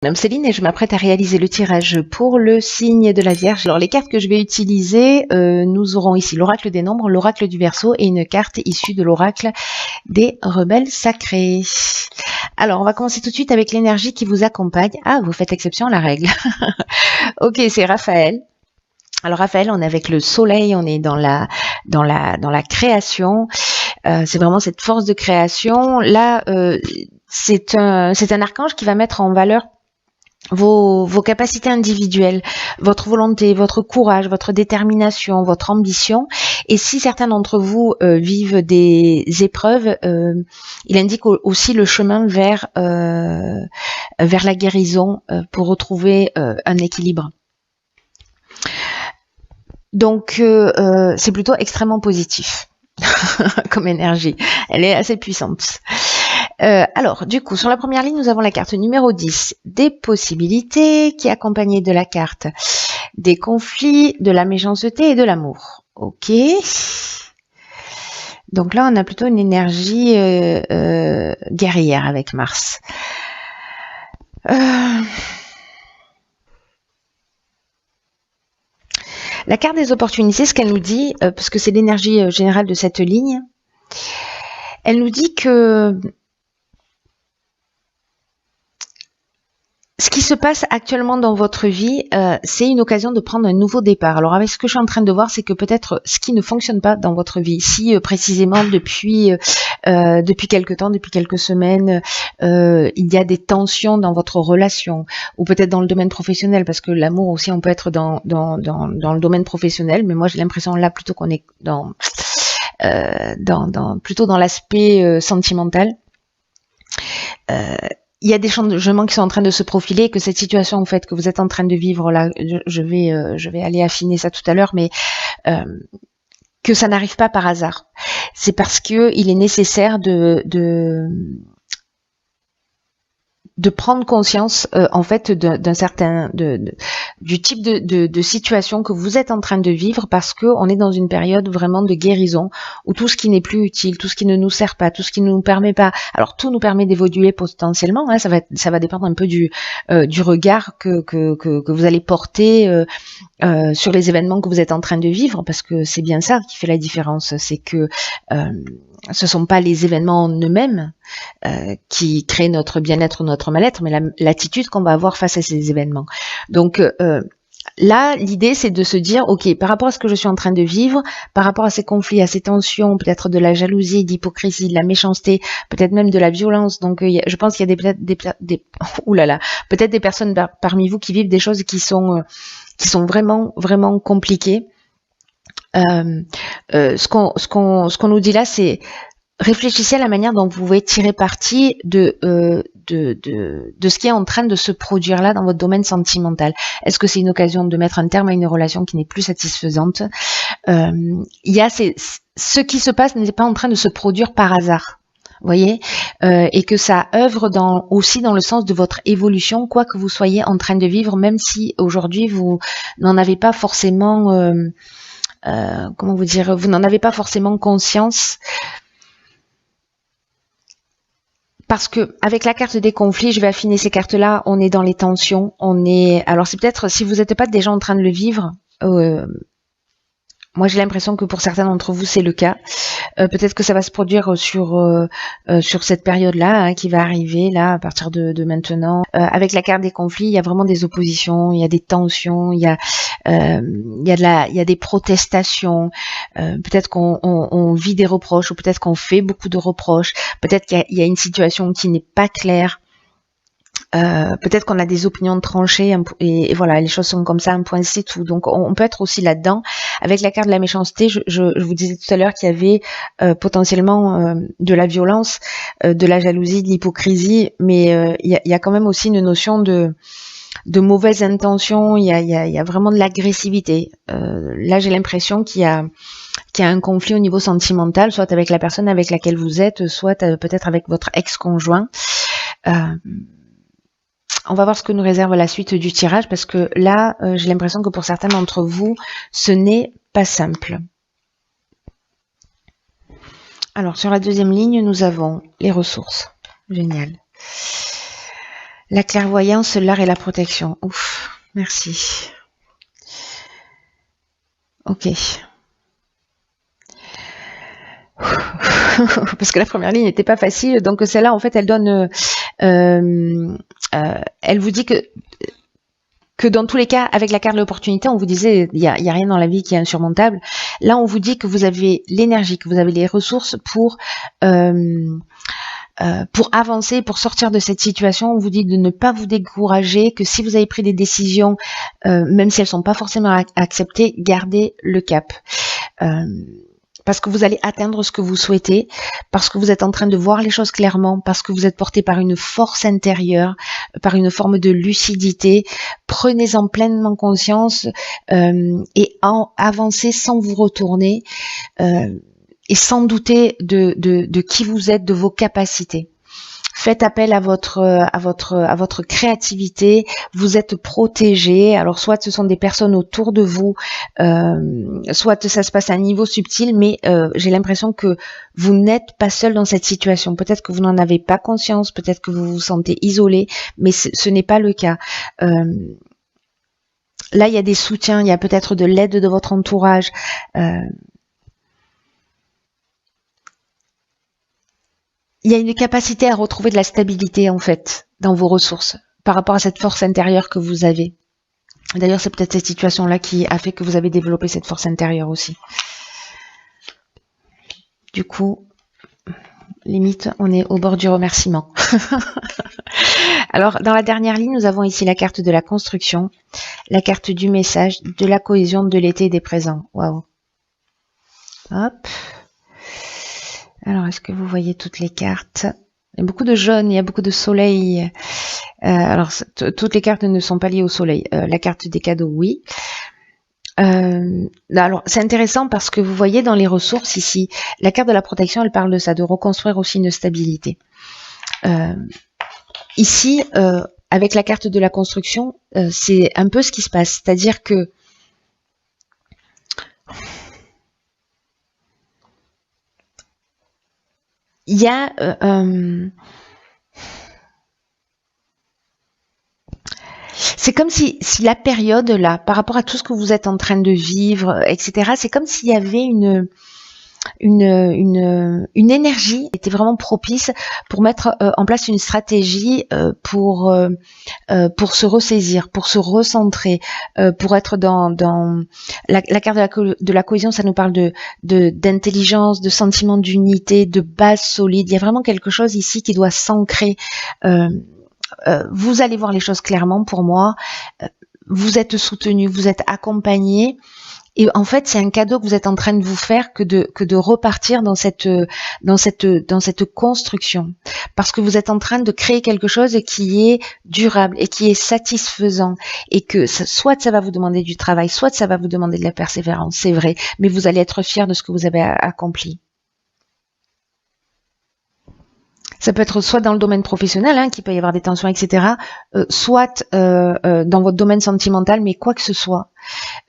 Mon nom est Céline et je m'apprête à réaliser le tirage pour le signe de la Vierge. Alors les cartes que je vais utiliser, nous aurons ici l'oracle des nombres, l'oracle du Verseau et une carte issue de l'oracle des rebelles sacrés. Alors on va commencer tout de suite avec l'énergie qui vous accompagne. Ah, vous faites exception à la règle. Ok, c'est Raphaël. Alors Raphaël, on est avec le soleil, on est dans la création. C'est vraiment cette force de création. Là, c'est un archange qui va mettre en valeur vos capacités individuelles, votre volonté, votre courage, votre détermination, votre ambition. Et si certains d'entre vous vivent des épreuves, il indique aussi le chemin vers la guérison pour retrouver un équilibre. Donc c'est plutôt extrêmement positif comme énergie. Elle est assez puissante. Alors, du coup, sur la première ligne, nous avons la carte numéro 10, des possibilités, qui est accompagnée de la carte des conflits, de la méchanceté et de l'amour. Ok. Donc là, on a plutôt une énergie guerrière avec Mars. La carte des opportunités, ce qu'elle nous dit, parce que c'est l'énergie générale de cette ligne, elle nous dit que ce qui se passe actuellement dans votre vie, c'est une occasion de prendre un nouveau départ. Alors avec ce que je suis en train de voir, c'est que peut-être ce qui ne fonctionne pas dans votre vie, si précisément depuis quelque temps, depuis quelques semaines, il y a des tensions dans votre relation, ou peut-être dans le domaine professionnel, parce que l'amour aussi, on peut être dans le domaine professionnel, mais moi j'ai l'impression là plutôt qu'on est plutôt dans l'aspect sentimental. Il y a des changements qui sont en train de se profiler, que cette situation en fait que vous êtes en train de vivre là, je vais aller affiner ça tout à l'heure, mais que ça n'arrive pas par hasard. C'est parce que il est nécessaire de prendre conscience en fait d'un certain du type de situation que vous êtes en train de vivre, parce que on est dans une période vraiment de guérison où tout ce qui n'est plus utile, tout ce qui ne nous sert pas, tout ce qui ne nous permet pas, alors tout nous permet d'évoluer potentiellement, hein, ça va dépendre un peu du regard que vous allez porter sur les événements que vous êtes en train de vivre, parce que c'est bien ça qui fait la différence, c'est que ce sont pas les événements en eux-mêmes qui créent notre bien-être ou notre mal-être, mais l'attitude qu'on va avoir face à ces événements. Donc là, l'idée, c'est de se dire, ok, par rapport à ce que je suis en train de vivre, par rapport à ces conflits, à ces tensions, peut-être de la jalousie, de l'hypocrisie, de la méchanceté, peut-être même de la violence. Donc, je pense qu'il y a peut-être des personnes parmi vous qui vivent des choses qui sont vraiment, vraiment compliquées. Ce qu'on nous dit là, c'est réfléchissez à la manière dont vous pouvez tirer parti de ce qui est en train de se produire là dans votre domaine sentimental. Est-ce que c'est une occasion de mettre un terme à une relation qui n'est plus satisfaisante? Ce qui se passe n'est pas en train de se produire par hasard. Vous voyez, et que ça œuvre aussi dans le sens de votre évolution, quoi que vous soyez en train de vivre, même si aujourd'hui vous n'en avez pas forcément vous n'en avez pas forcément conscience, parce que avec la carte des conflits, je vais affiner ces cartes-là, on est dans les tensions, alors c'est peut-être, si vous n'êtes pas déjà en train de le vivre, moi j'ai l'impression que pour certains d'entre vous c'est le cas. Peut-être que ça va se produire sur cette période-là, hein, qui va arriver là à partir de maintenant. Avec la carte des conflits, il y a vraiment des oppositions, il y a des tensions, il y a des protestations. Peut-être qu'on vit des reproches, ou peut-être qu'on fait beaucoup de reproches. Peut-être qu'il y a une situation qui n'est pas claire. Peut-être qu'on a des opinions tranchées et voilà, les choses sont comme ça, un point c'est tout. Donc on peut être aussi là-dedans. Avec la carte de la méchanceté, je vous disais tout à l'heure qu'il y avait potentiellement de la violence, de la jalousie, de l'hypocrisie, mais il y a quand même aussi une notion de mauvaise intention. Il y a vraiment de l'agressivité. Là, j'ai l'impression qu'il y a un conflit au niveau sentimental, soit avec la personne avec laquelle vous êtes, soit peut-être avec votre ex-conjoint. On va voir ce que nous réserve la suite du tirage, parce que là, j'ai l'impression que pour certains d'entre vous, ce n'est pas simple. Alors, sur la deuxième ligne, nous avons les ressources. Génial. La clairvoyance, l'art et la protection. Ouf, merci. Ok. Parce que la première ligne n'était pas facile, donc celle-là, en fait, elle donne... elle vous dit que dans tous les cas, avec la carte de l'opportunité, on vous disait, il y a rien dans la vie qui est insurmontable. Là, on vous dit que vous avez l'énergie, que vous avez les ressources pour avancer, pour sortir de cette situation. On vous dit de ne pas vous décourager, que si vous avez pris des décisions, même si elles sont pas forcément acceptées, gardez le cap. Parce que vous allez atteindre ce que vous souhaitez, parce que vous êtes en train de voir les choses clairement, parce que vous êtes porté par une force intérieure, par une forme de lucidité. Prenez-en pleinement conscience et avancez sans vous retourner et sans douter de qui vous êtes, de vos capacités. Faites appel à votre créativité. Vous êtes protégé. Alors soit ce sont des personnes autour de vous, soit ça se passe à un niveau subtil, mais j'ai l'impression que vous n'êtes pas seul dans cette situation. Peut-être que vous n'en avez pas conscience, peut-être que vous vous sentez isolé, mais ce n'est pas le cas. Là, il y a des soutiens, il y a peut-être de l'aide de votre entourage. Il y a une capacité à retrouver de la stabilité, en fait, dans vos ressources, par rapport à cette force intérieure que vous avez. D'ailleurs, c'est peut-être cette situation-là qui a fait que vous avez développé cette force intérieure aussi. Du coup, limite, on est au bord du remerciement. Alors, dans la dernière ligne, nous avons ici la carte de la construction, la carte du message, de la cohésion, de l'été et des présents. Waouh. Hop. Alors, est-ce que vous voyez toutes les cartes? Il y a beaucoup de jaune, il y a beaucoup de soleil. Alors, toutes les cartes ne sont pas liées au soleil. La carte des cadeaux, oui. Alors, c'est intéressant parce que vous voyez dans les ressources ici, la carte de la protection, elle parle de ça, de reconstruire aussi une stabilité. Ici, avec la carte de la construction, c'est un peu ce qui se passe. C'est-à-dire que il y a c'est comme si la période là, par rapport à tout ce que vous êtes en train de vivre, etc., c'est comme s'il y avait une énergie qui était vraiment propice pour mettre en place une stratégie pour se ressaisir, pour se recentrer, pour être dans la carte de la cohésion. Ça nous parle d'intelligence, de sentiment d'unité, de base solide. Il y a vraiment quelque chose ici qui doit s'ancrer. Vous allez voir les choses clairement pour moi. Vous êtes soutenu, vous êtes accompagné. Et en fait, c'est un cadeau que vous êtes en train de vous faire que de repartir dans cette construction. Parce que vous êtes en train de créer quelque chose qui est durable et qui est satisfaisant. Et que soit ça va vous demander du travail, soit ça va vous demander de la persévérance, c'est vrai. Mais vous allez être fier de ce que vous avez accompli. Ça peut être soit dans le domaine professionnel, hein, qu'il peut y avoir des tensions, etc., soit dans votre domaine sentimental, mais quoi que ce soit,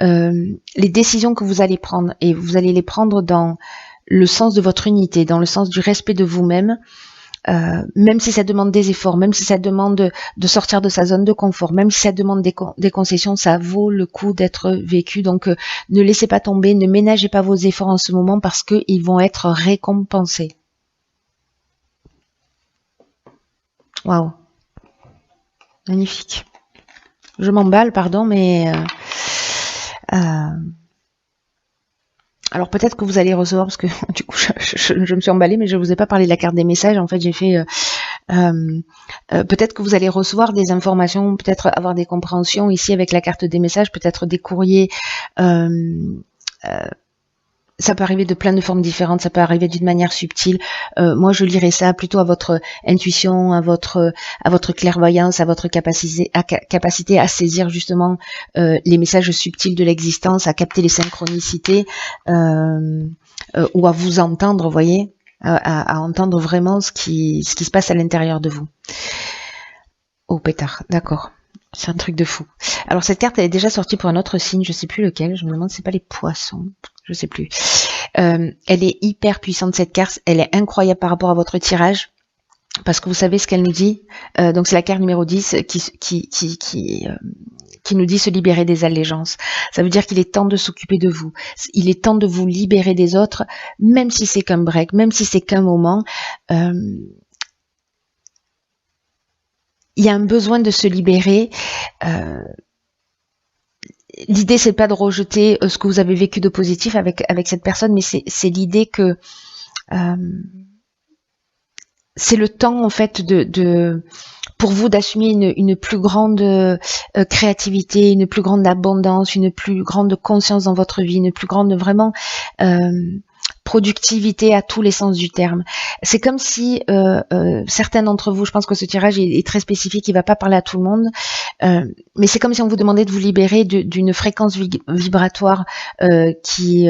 les décisions que vous allez prendre, et vous allez les prendre dans le sens de votre unité, dans le sens du respect de vous-même, même si ça demande des efforts, même si ça demande de sortir de sa zone de confort, même si ça demande des concessions, ça vaut le coup d'être vécu. Donc ne laissez pas tomber, ne ménagez pas vos efforts en ce moment parce qu'ils vont être récompensés. Waouh, magnifique. Je m'emballe, pardon, mais alors peut-être que vous allez recevoir, parce que du coup je me suis emballée, mais je vous ai pas parlé de la carte des messages. En fait, j'ai fait peut-être que vous allez recevoir des informations, peut-être avoir des compréhensions ici avec la carte des messages, peut-être des courriers. Ça peut arriver de plein de formes différentes, ça peut arriver d'une manière subtile. Moi, je lirais ça plutôt à votre intuition, à votre clairvoyance, à votre capacité à saisir justement les messages subtils de l'existence, à capter les synchronicités ou à vous entendre, vous voyez, à entendre vraiment ce qui se passe à l'intérieur de vous. Oh pétard, d'accord. C'est un truc de fou. Alors cette carte, elle est déjà sortie pour un autre signe, je sais plus lequel, je me demande si c'est pas les poissons, je sais plus. Elle est hyper puissante cette carte, elle est incroyable par rapport à votre tirage. parce que vous savez ce qu'elle nous dit. Donc c'est la carte numéro 10 qui nous dit se libérer des allégeances. Ça veut dire qu'il est temps de s'occuper de vous. Il est temps de vous libérer des autres, même si c'est qu'un break, même si c'est qu'un moment. Il y a un besoin de se libérer. L'idée, c'est pas de rejeter ce que vous avez vécu de positif avec cette personne, mais c'est l'idée que c'est le temps en fait pour vous d'assumer une plus grande créativité, une plus grande abondance, une plus grande conscience dans votre vie, une plus grande vraiment productivité à tous les sens du terme. C'est comme si certains d'entre vous, je pense que ce tirage est très spécifique, il va pas parler à tout le monde, mais c'est comme si on vous demandait de vous libérer d'une fréquence vibratoire qui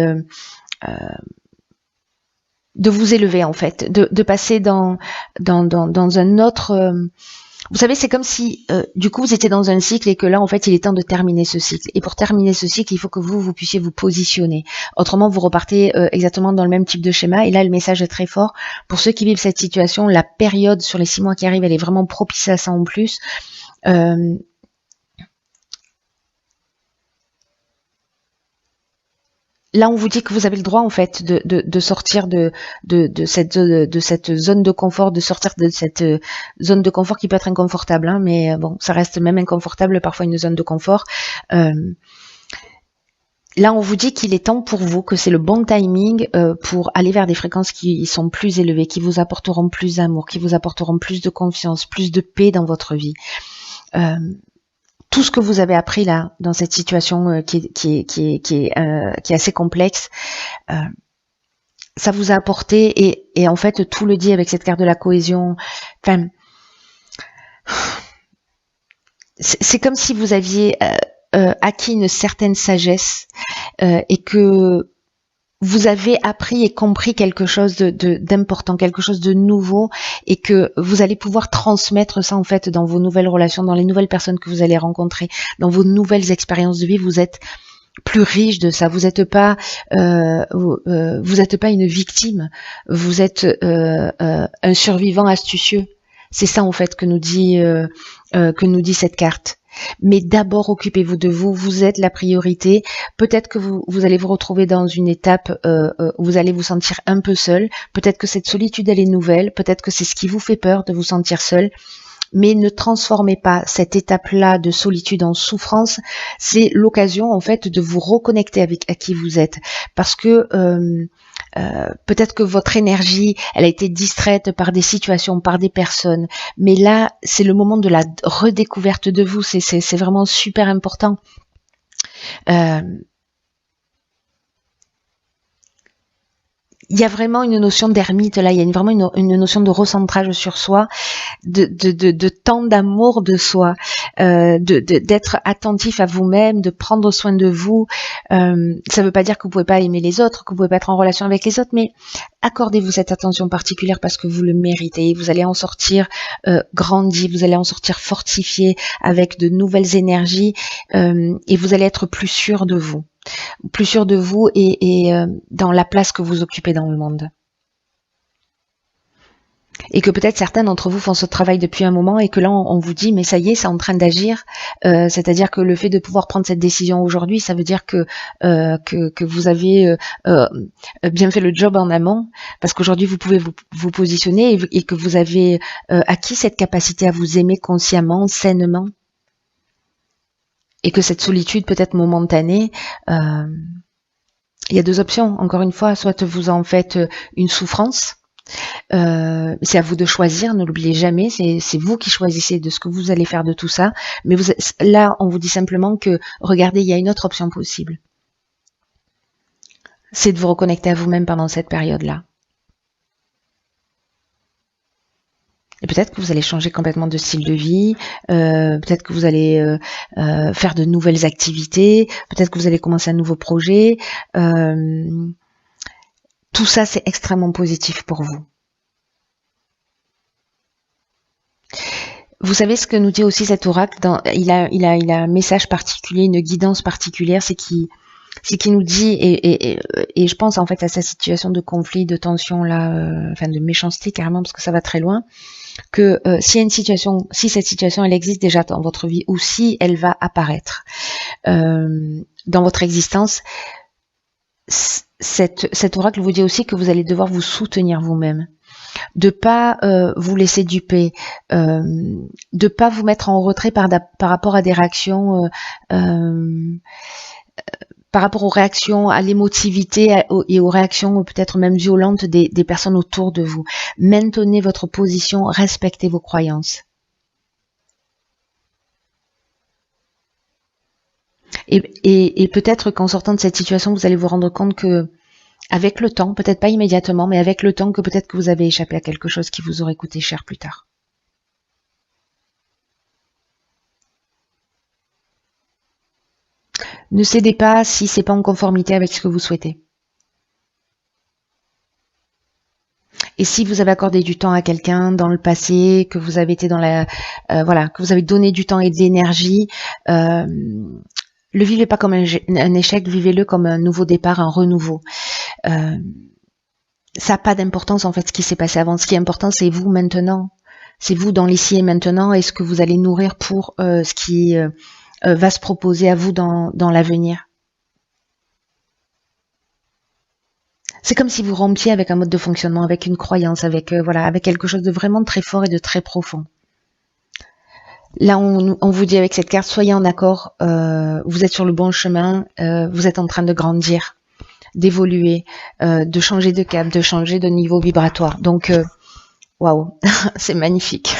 de vous élever en fait, de passer dans un autre. Vous savez, c'est comme si du coup vous étiez dans un cycle et que là en fait il est temps de terminer ce cycle. Et pour terminer ce cycle, il faut que vous puissiez vous positionner. Autrement, vous repartez exactement dans le même type de schéma. Et là, le message est très fort pour ceux qui vivent cette situation. La période sur les 6 mois qui arrivent, elle est vraiment propice à ça en plus. Là, on vous dit que vous avez le droit en fait de sortir de cette zone de confort, de sortir de cette zone de confort qui peut être inconfortable, hein, mais bon, ça reste même inconfortable parfois une zone de confort. Là, on vous dit qu'il est temps pour vous, que c'est le bon timing pour aller vers des fréquences qui sont plus élevées, qui vous apporteront plus d'amour, qui vous apporteront plus de confiance, plus de paix dans votre vie. Tout ce que vous avez appris là dans cette situation qui est assez complexe, ça vous a apporté et en fait tout le dit avec cette carte de la cohésion. Enfin, c'est comme si vous aviez acquis une certaine sagesse et que vous avez appris et compris quelque chose d'important, quelque chose de nouveau, et que vous allez pouvoir transmettre ça en fait dans vos nouvelles relations, dans les nouvelles personnes que vous allez rencontrer, dans vos nouvelles expériences de vie. Vous êtes plus riche de ça. Vous n'êtes pas une victime. Vous êtes un survivant astucieux. C'est ça en fait que nous dit cette carte. Mais d'abord, occupez-vous de vous. Vous êtes la priorité. Peut-être que vous allez vous retrouver dans une étape où vous allez vous sentir un peu seul. Peut-être que cette solitude, elle est nouvelle. Peut-être que c'est ce qui vous fait peur de vous sentir seul. Mais ne transformez pas cette étape-là de solitude en souffrance. C'est l'occasion, en fait, de vous reconnecter à qui vous êtes. Parce que peut-être que votre énergie, elle a été distraite par des situations, par des personnes. Mais là, c'est le moment de la redécouverte de vous. C'est vraiment super important. Il y a vraiment une notion d'ermite là, il y a vraiment une notion de recentrage sur soi, de temps d'amour de soi, d'être attentif à vous-même, de prendre soin de vous. Ça ne veut pas dire que vous pouvez pas aimer les autres, que vous pouvez pas être en relation avec les autres, mais accordez-vous cette attention particulière parce que vous le méritez. Vous allez en sortir grandi, vous allez en sortir fortifié avec de nouvelles énergies et vous allez être plus sûr de vous. Plus sûr de vous et dans la place que vous occupez dans le monde. Et que peut-être certains d'entre vous font ce travail depuis un moment et que là on vous dit mais ça y est, c'est en train d'agir. C'est-à-dire que le fait de pouvoir prendre cette décision aujourd'hui, ça veut dire que vous avez bien fait le job en amont, parce qu'aujourd'hui vous pouvez vous positionner et que vous avez acquis cette capacité à vous aimer consciemment, sainement. Et que cette solitude peut être momentanée, il y a deux options, encore une fois, soit vous en faites une souffrance, c'est à vous de choisir, ne l'oubliez jamais, c'est vous qui choisissez de ce que vous allez faire de tout ça, mais là on vous dit simplement que, regardez, il y a une autre option possible, c'est de vous reconnecter à vous-même pendant cette période-là. Et peut-être que vous allez changer complètement de style de vie, peut-être que vous allez faire de nouvelles activités, peut-être que vous allez commencer un nouveau projet. Tout ça, c'est extrêmement positif pour vous. Vous savez ce que nous dit aussi cet oracle, il a un message particulier, une guidance particulière, c'est qui nous dit, et je pense en fait à sa situation de conflit, de tension là, enfin de méchanceté carrément, parce que ça va très loin. que si cette situation elle existe déjà dans votre vie ou si elle va apparaître dans votre existence, cet oracle vous dit aussi que vous allez devoir vous soutenir vous-même, de pas vous laisser duper, de pas vous mettre en retrait par rapport à des réactions, par rapport aux réactions, à l'émotivité et aux réactions peut-être même violentes des personnes autour de vous. Maintenez votre position, respectez vos croyances. Et peut-être qu'en sortant de cette situation, vous allez vous rendre compte que, avec le temps, peut-être pas immédiatement, mais avec le temps, que peut-être que vous avez échappé à quelque chose qui vous aurait coûté cher plus tard. Ne cédez pas si c'est pas en conformité avec ce que vous souhaitez. Et si vous avez accordé du temps à quelqu'un dans le passé, que vous avez été dans la, voilà, que vous avez donné du temps et de l'énergie, le vivez pas comme un échec, vivez-le comme un nouveau départ, un renouveau. Ça n'a pas d'importance en fait ce qui s'est passé avant. Ce qui est important, c'est vous maintenant. C'est vous dans l'ici et maintenant et ce que vous allez nourrir pour ce qui va se proposer à vous dans l'avenir. C'est comme si vous rompiez avec un mode de fonctionnement, avec une croyance, avec voilà, avec quelque chose de vraiment très fort et de très profond. Là, on vous dit avec cette carte, soyez en accord, vous êtes sur le bon chemin, vous êtes en train de grandir, d'évoluer, de changer de cap, de changer de niveau vibratoire. Donc, waouh, c'est magnifique.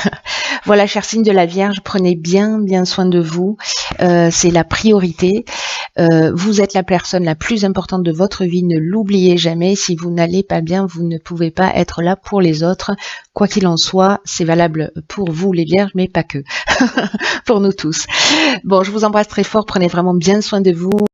Voilà, chers signes de la Vierge, prenez bien soin de vous. C'est la priorité. Vous êtes la personne la plus importante de votre vie. Ne l'oubliez jamais. Si vous n'allez pas bien, vous ne pouvez pas être là pour les autres. Quoi qu'il en soit, c'est valable pour vous les Vierges, mais pas que. Pour nous tous. Bon, je vous embrasse très fort. Prenez vraiment bien soin de vous.